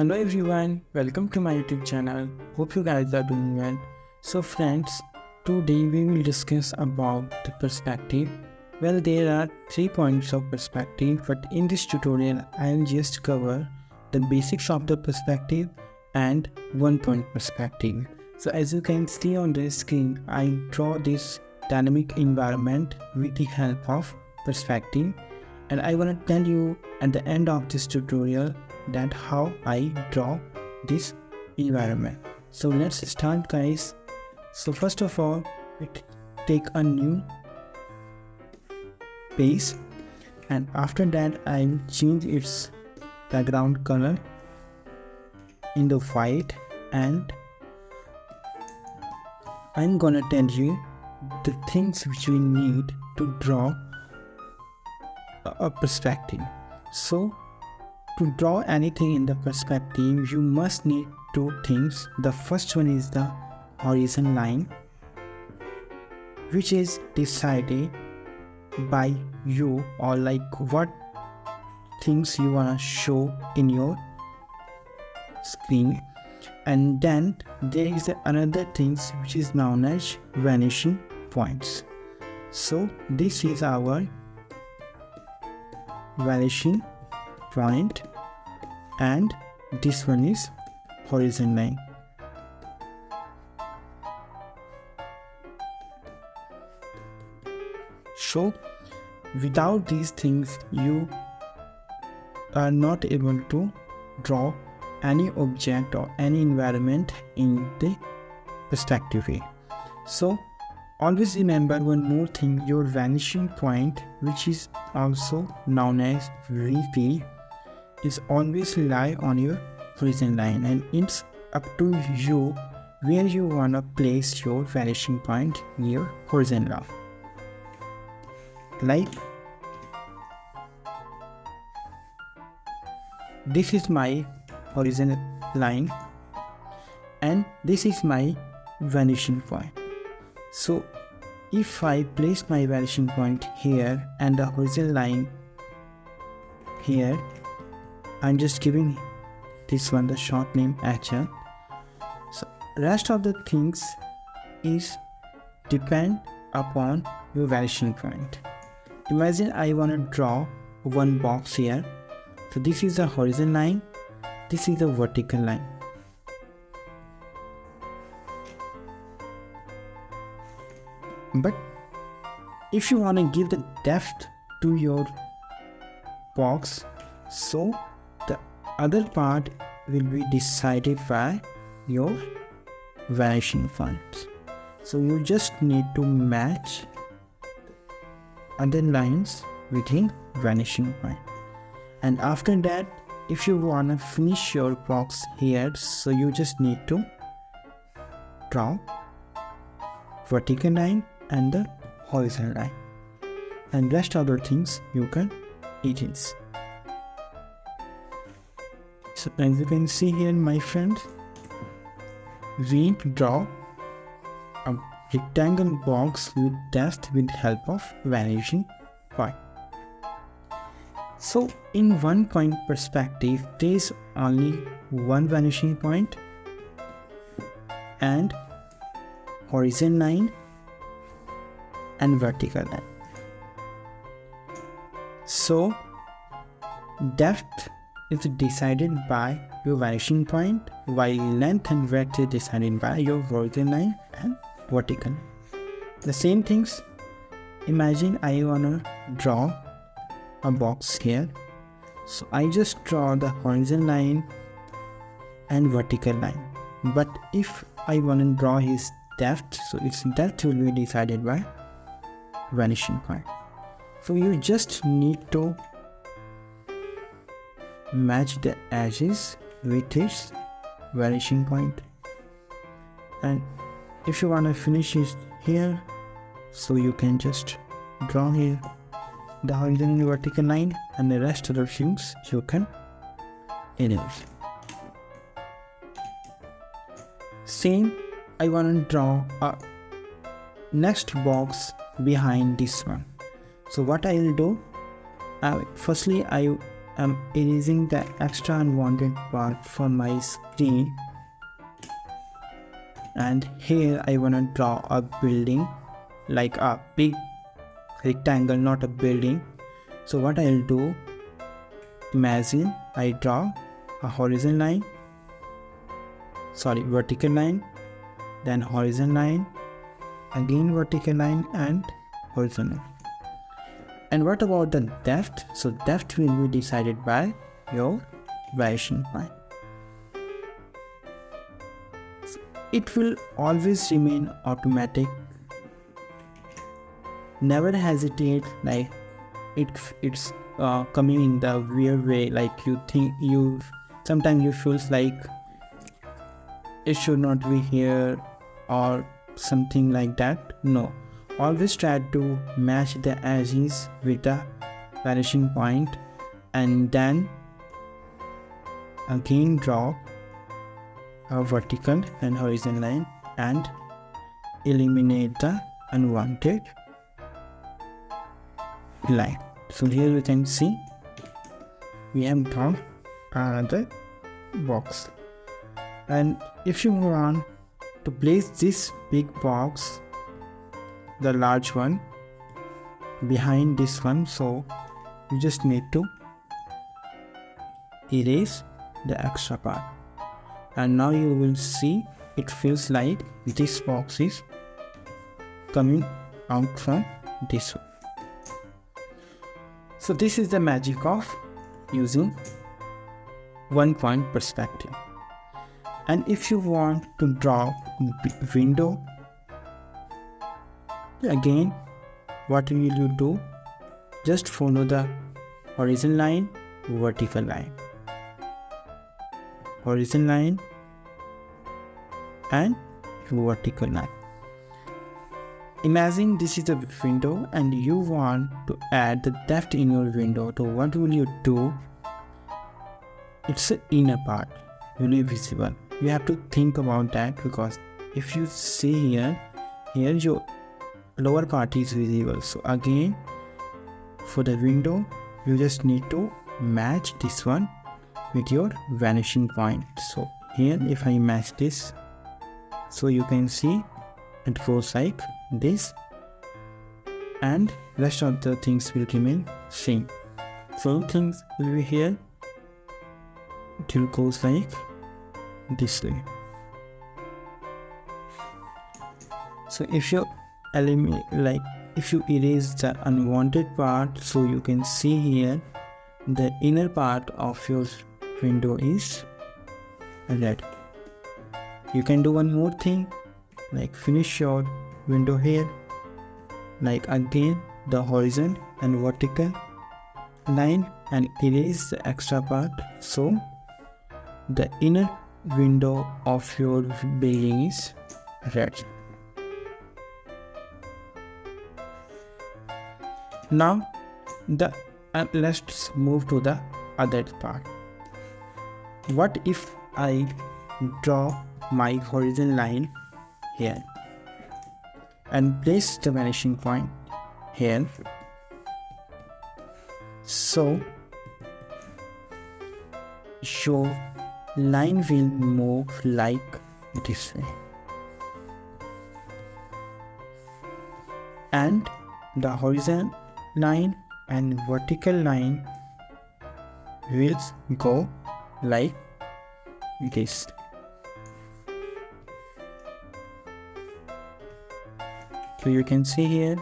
Hello everyone, welcome to my YouTube channel. Hope you guys are doing well. So friends, today we will discuss about the perspective. Well, there are 3 points of perspective, but in this tutorial I will just cover the basics of the perspective and 1 point perspective. So as you can see on the screen, I draw this dynamic environment with the help of perspective, and I want to tell you at the end of this tutorial that how I draw this environment. So let's start, guys. So first of all, we take a new page, and after that I will change its background color in the white, and I'm gonna tell you the things which we need to draw a perspective. So to draw anything in the perspective, you must need 2 things. The first one is the horizon line, which is decided by you, or like what things you wanna show in your screen. And then there is another things which is known as vanishing points. So this is our vanishing point, and this one is horizon line. So without these things you are not able to draw any object or any environment in the perspective way. So always remember one more thing: your vanishing point, which is also known as VP, is always lie on your horizon line, and it's up to you where you wanna place your vanishing point in your horizon line. Like this is my horizon line and this is my vanishing point. So if I place my vanishing point here and the horizon line here, I'm just giving this one the short name HL. So rest of the things is depend upon your vanishing point. Imagine I want to draw one box here. So this is the horizon line, this is the vertical line. But if you want to give the depth to your box, so the other part will be decided by your vanishing point. So you just need to match other lines within vanishing point. And after that, if you want to finish your box here, so you just need to draw vertical line and the horizontal line, and rest other things you can erase. So as you can see here, my friends, we draw a rectangle box with depth with help of vanishing point. So in 1 point perspective, there is only one vanishing point and horizon line and vertical line. So depth is decided by your vanishing point, while length and breadth is decided by your horizon line and vertical line. The same things, imagine I wanna draw a box here. So I just draw the horizon line and vertical line. But if I wanna draw his depth, so its depth will be decided by vanishing point. So you just need to match the edges with its vanishing point. And if you want to finish it here, so you can just draw here the horizontal and vertical line, and the rest of the things you can erase. Same, I want to draw a next box behind this one. So what I will do, firstly I I'm erasing the extra unwanted part from my screen, and here I want to draw a building, like a big rectangle, not a building. So what I'll do, imagine I draw a vertical line, then horizontal line, again vertical line and horizontal. And what about the depth? So depth will be decided by your vanishing point. It will always remain automatic. Never hesitate, like it's coming in the weird way, like sometimes you feel like it should not be here or something like that. No, always try to match the edges with the vanishing point, and then again draw a vertical and horizontal line and eliminate the unwanted line. So here you can see we have drawn another box, and if you want to place this big box, the large one, behind this one, so you just need to erase the extra part, and now you will see it feels like this box is coming out from this one. So this is the magic of using one point perspective. And if you want to draw a window, again what will you do? Just follow the horizontal line, vertical line, horizontal line and vertical line. Imagine this is a window and you want to add the depth in your window. So what will you do? It's the inner part will be visible. You have to think about that, because if you see here your lower part is visible. So again, for the window, you just need to match this one with your vanishing point. So here if I match this, so you can see it goes like this, and rest of the things will remain same. So things will be here, it will goes like this way. So if you eliminate, like if you erase the unwanted part, so you can see here the inner part of your window is red. You can do one more thing, like finish your window here, like again the horizontal and vertical line, and erase the extra part, so the inner window of your building is red. Now let's move to the other part. What if I draw my horizontal line here and place the vanishing point here? So your line will move like this way, and the horizontal line and vertical line will go like this. So you can see here,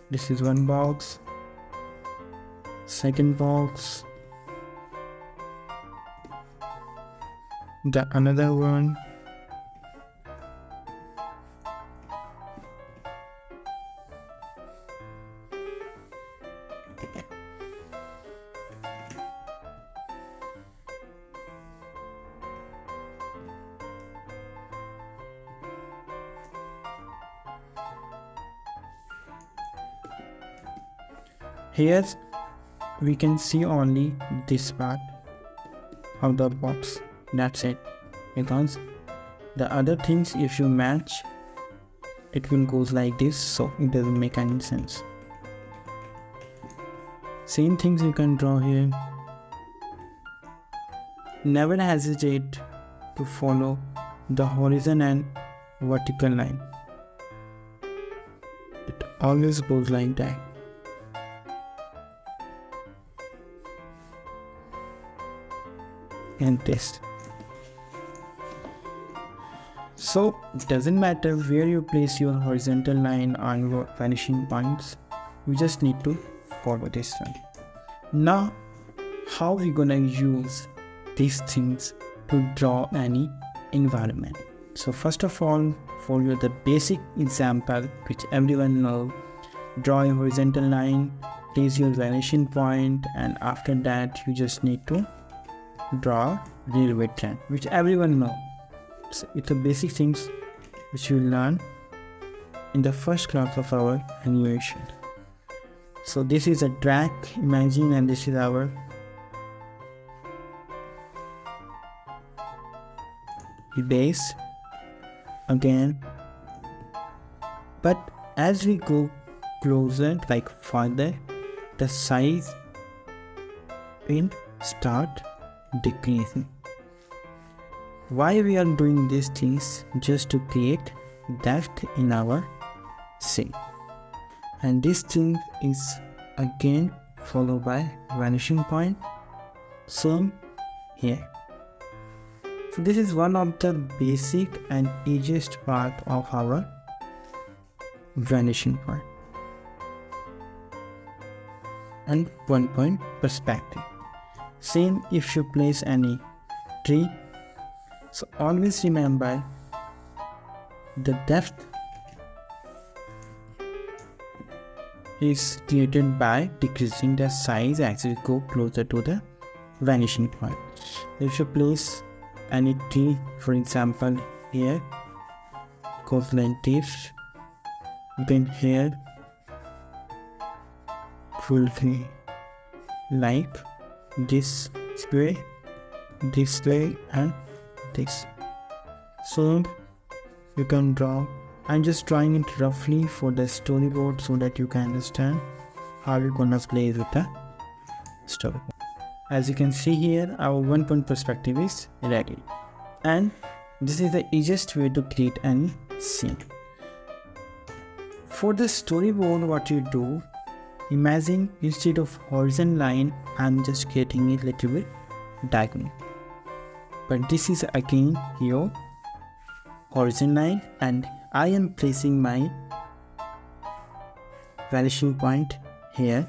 this is one box, second box, the another one, here we can see only this part of the box, that's it, because the other things if you match it will goes like this, so it doesn't make any sense. Same things you can draw here, never hesitate to follow the horizon and vertical line. It always goes like that. And this. So it doesn't matter where you place your horizontal line on your vanishing points, you just need to follow this one. Now, how we gonna use these things to draw any environment? So first of all, follow the basic example which everyone knows. Draw a horizontal line, place your vanishing point, and after that you just need to draw railway train, which everyone knows. It's the basic things which you learn in the first class of our animation. So this is a track, imagine, and this is our base again. But as we go closer, like further, the size will start decreasing. Why we are doing these things? Just to create depth in our scene. And this thing is again followed by vanishing point. Same here. So this is one of the basic and easiest part of our vanishing point. And one point perspective. Same if you place any tree. So always remember the depth is created by decreasing the size as we go closer to the vanishing point. If you place any tree, for example here, coastline tips, then here full tree, like this way, and this. So you can draw. I'm just drawing it roughly for the storyboard so that you can understand how you're gonna play with the storyboard. As you can see here, our 1 point perspective is ready, and this is the easiest way to create any scene. For the storyboard, what you do, imagine instead of horizontal line, I'm just creating it a little bit diagonal. But this is again your horizontal line, and I am placing my vanishing point here,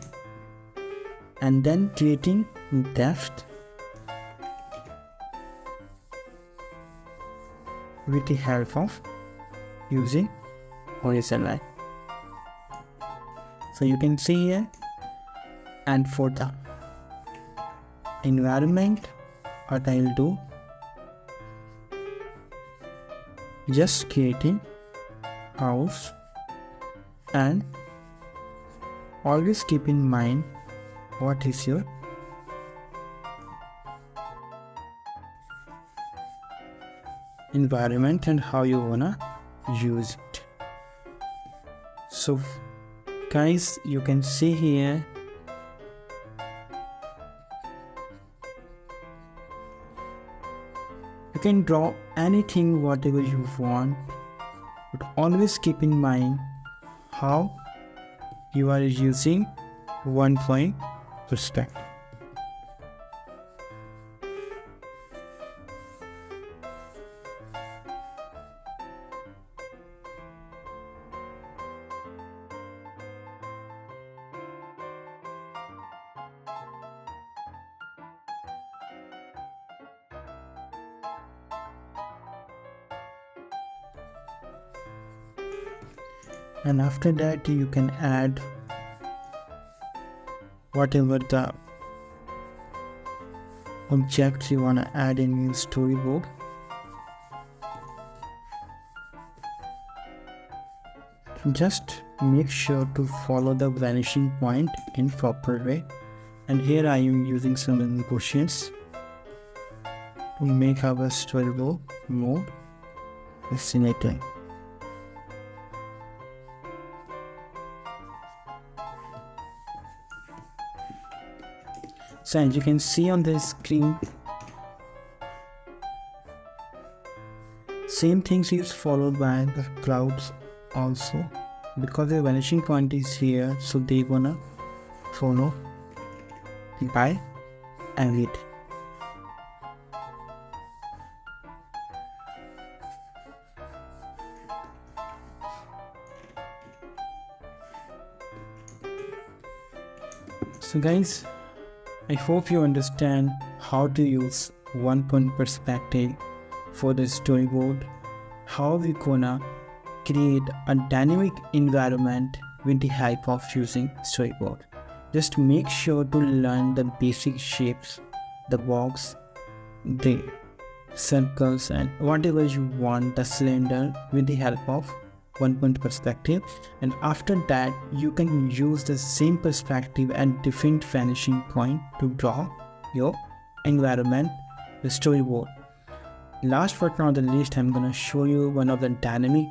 and then creating depth with the help of using horizontal line. So you can see here. And for the environment, what I will do, just creating house, and always keep in mind what is your environment and how you wanna use it. So guys, you can see here you can draw anything whatever you want, but always keep in mind how you are using 1 point perspective. And after that you can add whatever the objects you want to add in your storyboard. Just make sure to follow the vanishing point in proper way. And here I am using some cushions to make our storyboard more fascinating. So as you can see on the screen, same things is followed by the clouds also, because the vanishing point is here, so they gonna follow by everything. So guys, I hope you understand how to use one point perspective for the storyboard, how we gonna create a dynamic environment with the help of using storyboard. Just make sure to learn the basic shapes, the box, the circles and whatever you want, the cylinder, with the help of one point perspective, and after that you can use the same perspective and different vanishing point to draw your environment, the storyboard. Last but not the least, I'm gonna show you one of the dynamic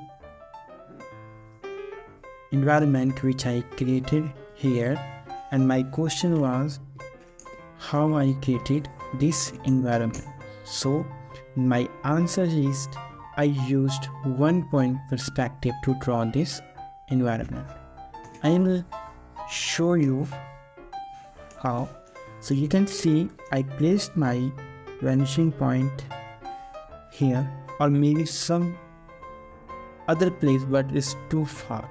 environment which I created here, and my question was how I created this environment. So my answer is I used one point perspective to draw this environment. I will show you how. So you can see I placed my vanishing point here, or maybe some other place, but it's too far.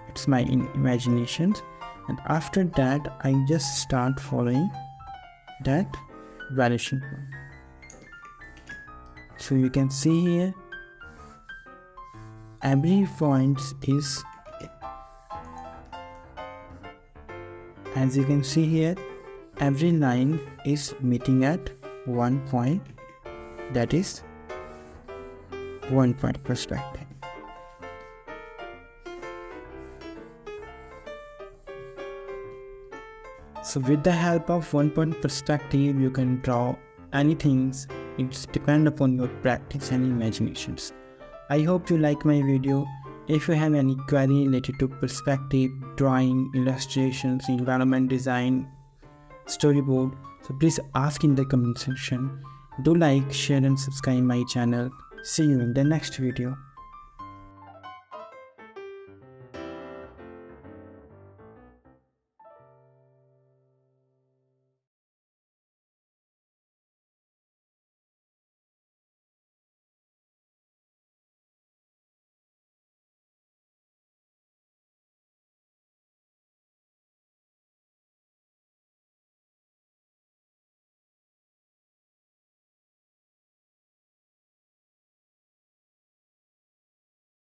It's my imagination. And after that I just start following that vanishing point. So you can see here every point is, as you can see here, every line is meeting at one point, that is one point perspective. So with the help of one point perspective you can draw anything. It's depend upon your practice and imaginations. I hope you like my video. If you have any query related to perspective, drawing, illustrations, environment design, storyboard, so please ask in the comment section. Do like, share and subscribe my channel. See you in the next video.